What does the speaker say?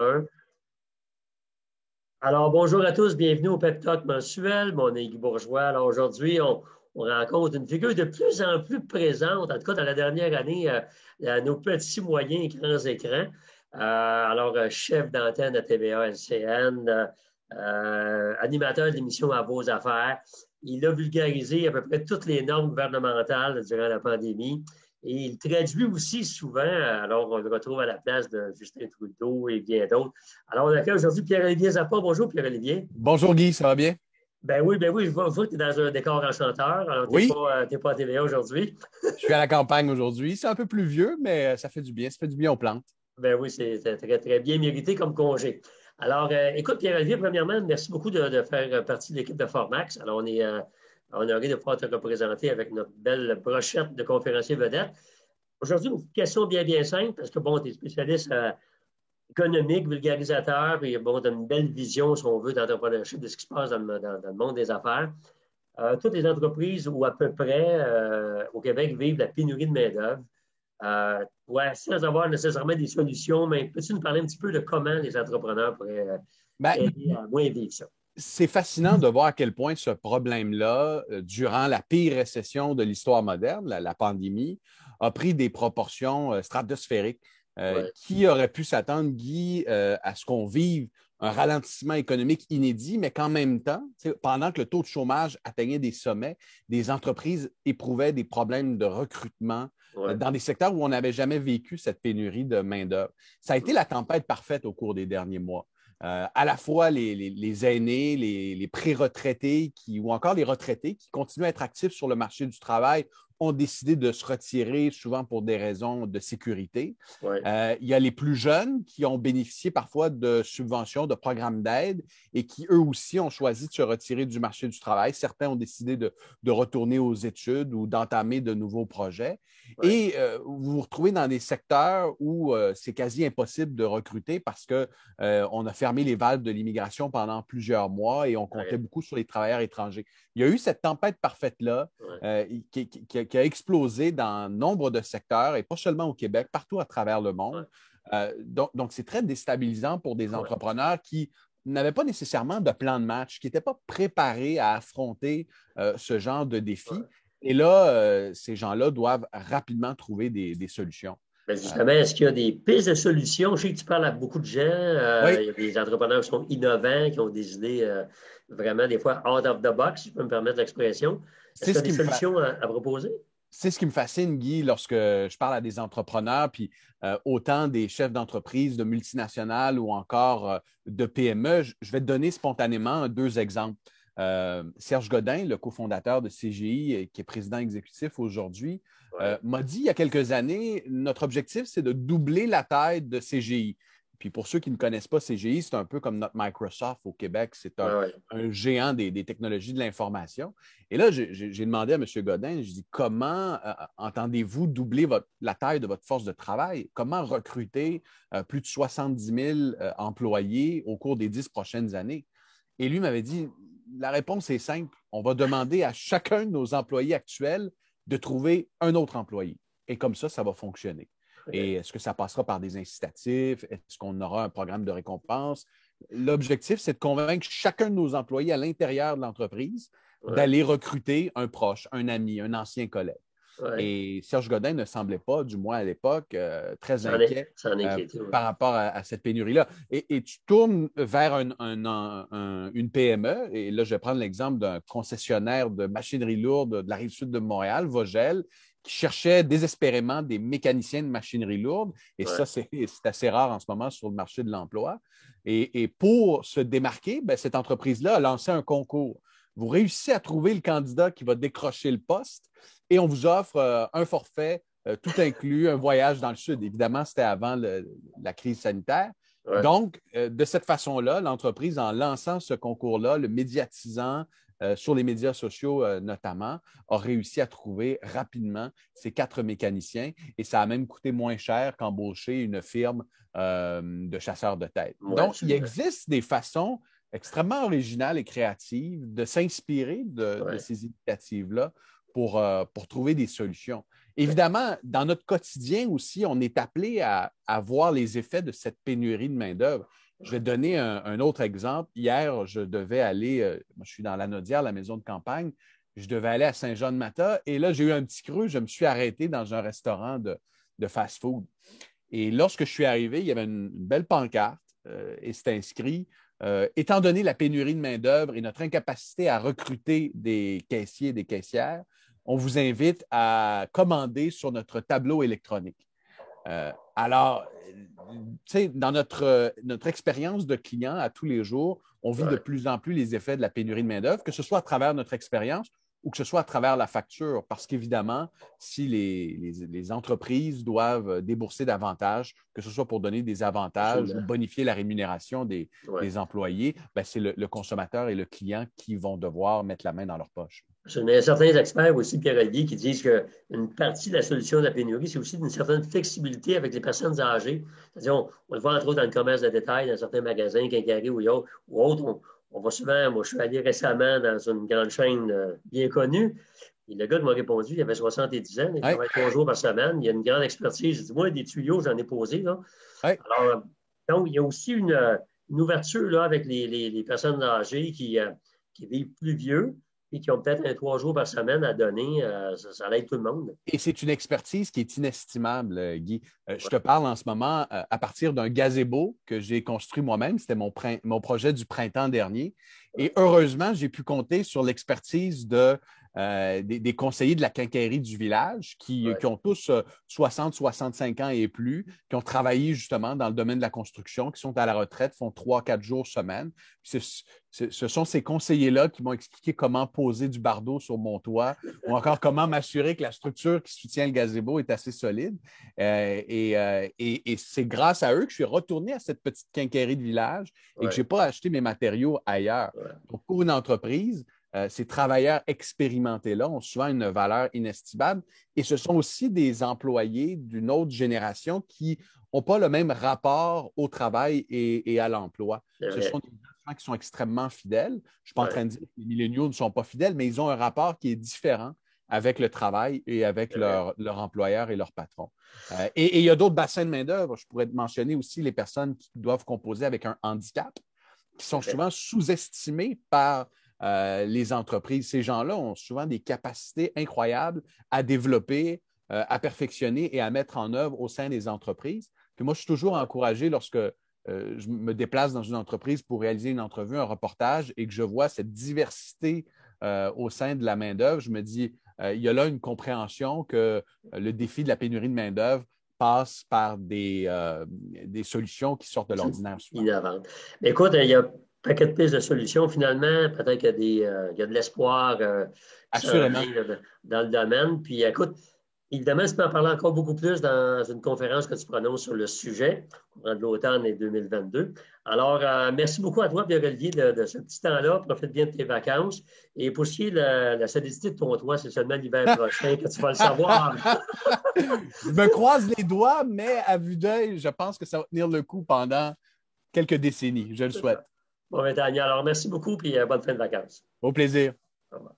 Un. Alors, bonjour à tous, bienvenue au Pep Talk mensuel. Mon nom est Guy Bourgeois. Alors, aujourd'hui, on rencontre une figure de plus en plus présente, en tout cas dans la dernière année, nos petits, moyens et grands écrans. Chef d'antenne à TVA LCN, animateur de l'émission À vos affaires. Il a vulgarisé à peu près toutes les normes gouvernementales durant la pandémie. Et il traduit aussi souvent, alors on le retrouve à la place de Justin Trudeau et bien d'autres. Alors, on accueille aujourd'hui Pierre-Olivier Zappa. Bonjour, Pierre-Olivier. Bonjour Guy, ça va bien? Ben oui, je vois que tu es dans un décor enchanteur. Alors, tu n'es Oui, pas, t'es pas à TVA aujourd'hui. je suis à la campagne aujourd'hui. C'est un peu plus vieux, mais ça fait du bien. Ça fait du bien aux plantes. Ben oui, c'est très, très bien mérité comme congé. Alors, écoute, Pierre-Olivier, premièrement, merci beaucoup de faire partie de l'équipe de Formax. Alors, on est honoré de pouvoir te représenter avec notre belle brochette de conférenciers vedettes. Aujourd'hui, une question bien, bien simple, parce que, bon, tu es spécialiste économique, vulgarisateur, et bon, tu as une belle vision, si on veut, d'entrepreneurship, de ce qui se passe dans le monde des affaires. Toutes les entreprises, ou à peu près, au Québec, vivent la pénurie de main-d'œuvre. Ouais, sans avoir nécessairement des solutions, mais peux-tu nous parler un petit peu de comment les entrepreneurs pourraient Ben, aider à moins vivre ça? c'est fascinant de voir à quel point ce problème-là, durant la pire récession de l'histoire moderne, la pandémie, a pris des proportions stratosphériques. Ouais, Qui aurait pu s'attendre, Guy, à ce qu'on vive un ralentissement économique inédit, mais qu'en même temps, pendant que le taux de chômage atteignait des sommets, des entreprises éprouvaient des problèmes de recrutement ouais, dans des secteurs où on n'avait jamais vécu cette pénurie de main-d'œuvre. Ça a été la tempête parfaite au cours des derniers mois. À la fois les aînés, les pré-retraités ou encore les retraités qui continuent à être actifs sur le marché du travail ont décidé de se retirer, souvent pour des raisons de sécurité. ouais, Il y a les plus jeunes qui ont bénéficié parfois de subventions, de programmes d'aide et qui, eux aussi, ont choisi de se retirer du marché du travail. Certains ont décidé de retourner aux études ou d'entamer de nouveaux projets. ouais, Et vous vous retrouvez dans des secteurs où c'est quasi impossible de recruter parce que on a fermé les valves de l'immigration pendant plusieurs mois et on comptait ouais, beaucoup sur les travailleurs étrangers. Il y a eu cette tempête parfaite-là ouais, qui a explosé dans nombre de secteurs, et pas seulement au Québec, partout à travers le ouais, monde. Donc, c'est très déstabilisant pour des ouais. entrepreneurs qui n'avaient pas nécessairement de plan de match, qui n'étaient pas préparés à affronter ce genre de défi. Ouais. Et là, ces gens-là doivent rapidement trouver des solutions. Ben Euh, justement, est-ce qu'il y a des pistes de solutions? Je sais que tu parles à beaucoup de gens. oui, Il y a des entrepreneurs qui sont innovants, qui ont des idées vraiment, des fois, out of the box, si je peux me permettre l'expression. Est-ce c'est qu'il y a ce des qui me fait. solutions à proposer? C'est ce qui me fascine, Guy, lorsque je parle à des entrepreneurs, puis autant des chefs d'entreprise, de multinationales ou encore de PME. Je vais te donner spontanément deux exemples. Serge Godin, le cofondateur de CGI, qui est président exécutif aujourd'hui, Oui, m'a dit il y a quelques années, notre objectif, c'est de doubler la taille de CGI. Puis pour ceux qui ne connaissent pas CGI, c'est un peu comme notre Microsoft au Québec. C'est oui, oui. un géant des technologies de l'information. Et là, j'ai demandé à M. Godin, je dis, comment entendez-vous doubler la taille de votre force de travail? Comment recruter plus de 70 000 employés au cours des 10 prochaines années? Et lui m'avait dit, la réponse est simple. On va demander à chacun de nos employés actuels de trouver un autre employé. Et comme ça va fonctionner. Et est-ce que ça passera par des incitatifs? Est-ce qu'on aura un programme de récompense? L'objectif, c'est de convaincre chacun de nos employés à l'intérieur de l'entreprise Ouais, d'aller recruter un proche, un ami, un ancien collègue. ouais. Et Serge Godin ne semblait pas, du moins à l'époque, très inquiet Ça en inquiétait, oui. par rapport à cette pénurie-là. Et tu tournes vers une PME, et là, je vais prendre l'exemple d'un concessionnaire de machinerie lourde de la rive sud de Montréal, Vogel, qui cherchait désespérément des mécaniciens de machinerie lourde. Et Ouais, ça, c'est assez rare en ce moment sur le marché de l'emploi. Et pour se démarquer, ben, cette entreprise-là a lancé un concours. Vous réussissez à trouver le candidat qui va décrocher le poste et on vous offre un forfait tout inclus, un voyage dans le sud. Évidemment, c'était avant la crise sanitaire. ouais. Donc, de cette façon-là, l'entreprise, en lançant ce concours-là, le médiatisant sur les médias sociaux notamment, a réussi à trouver rapidement ces 4 mécaniciens et ça a même coûté moins cher qu'embaucher une firme de chasseurs de tête. Ouais, Donc, il absolument. existe des façons extrêmement originales et créatives de s'inspirer de Ouais, ces initiatives-là pour trouver des solutions. Évidemment, dans notre quotidien aussi, on est appelé à voir les effets de cette pénurie de main-d'œuvre. Je vais donner un autre exemple. Hier, je devais aller, moi, je suis dans Lanaudière, la maison de campagne, je devais aller à Saint-Jean-de-Mata et là, j'ai eu un petit creux, je me suis arrêté dans un restaurant de fast-food. Et lorsque je suis arrivé, il y avait une belle pancarte et c'était inscrit étant donné la pénurie de main-d'œuvre et notre incapacité à recruter des caissiers et des caissières, on vous invite à commander sur notre tableau électronique. Alors, tu sais, dans notre expérience de client à tous les jours, on vit de plus en plus les effets de la pénurie de main-d'œuvre, que ce soit à travers notre expérience ou que ce soit à travers la facture. Parce qu'évidemment, si les entreprises doivent débourser davantage, que ce soit pour donner des avantages ou bonifier la rémunération des employés, ben c'est le consommateur et le client qui vont devoir mettre la main dans leur poche. Il y a certains experts aussi, Pierre-Olivier, qui disent qu'une partie de la solution de la pénurie, c'est aussi une certaine flexibilité avec les personnes âgées. C'est-à-dire, on le voit entre autres dans le commerce de détail, dans certains magasins, quincailleries ou autres. On va souvent, moi, je suis allé récemment dans une grande chaîne bien connue. Et le gars qui m'a répondu, il avait 70 ans, il travaille 3 jours par semaine, il a une grande expertise. J'ai dit, moi, des tuyaux, j'en ai posé. Là. Alors, donc, il y a aussi une ouverture là, avec les personnes âgées qui vivent plus vieux et qui ont peut-être 3 jours par semaine à donner, ça aide tout le monde. Et c'est une expertise qui est inestimable, Guy. Je te parle en ce moment à partir d'un gazebo que j'ai construit moi-même. C'était mon projet du printemps dernier. Et heureusement, j'ai pu compter sur l'expertise des conseillers de la quincaillerie du village qui ont tous 60, 65 ans et plus, qui ont travaillé justement dans le domaine de la construction, qui sont à la retraite, font 3-4 jours semaine. Ce sont ces conseillers-là qui m'ont expliqué comment poser du bardeau sur mon toit ou encore comment m'assurer que la structure qui soutient le gazebo est assez solide. Et c'est grâce à eux que je suis retourné à cette petite quincaillerie de village et que je n'ai pas acheté mes matériaux ailleurs. Donc, pour une entreprise, ces travailleurs expérimentés-là ont souvent une valeur inestimable et ce sont aussi des employés d'une autre génération qui n'ont pas le même rapport au travail et à l'emploi. Ce sont des gens qui sont extrêmement fidèles. Je ne suis pas en train de dire que les milléniaux ne sont pas fidèles, mais ils ont un rapport qui est différent avec le travail et avec leur employeur et leur patron. Et il y a d'autres bassins de main-d'œuvre. Je pourrais te mentionner aussi les personnes qui doivent composer avec un handicap, qui sont souvent sous-estimés par les entreprises. Ces gens-là ont souvent des capacités incroyables à développer, à perfectionner et à mettre en œuvre au sein des entreprises. Puis moi, je suis toujours encouragé lorsque je me déplace dans une entreprise pour réaliser une entrevue, un reportage et que je vois cette diversité au sein de la main-d'œuvre. Je me dis, il y a là une compréhension que le défi de la pénurie de main-d'œuvre passe par des solutions qui sortent de l'ordinaire. Innovantes. Mais écoute, il y a un paquet de pistes de solutions. Finalement, peut-être qu'il y a de l'espoir assurément dans le domaine. Puis écoute, évidemment, tu peux en parler encore beaucoup plus dans une conférence que tu prononces sur le sujet, courant de l'automne et 2022. Alors, merci beaucoup à toi, Pierre-Olivier, de ce petit temps-là. Profite bien de tes vacances. Et pour ce qui est de la solidité de ton toit, c'est seulement l'hiver prochain que tu vas le savoir. Je me croise les doigts, mais à vue d'œil, je pense que ça va tenir le coup pendant quelques décennies. Je le souhaite. Bon, Daniel, alors merci beaucoup et bonne fin de vacances. Au plaisir. Au revoir.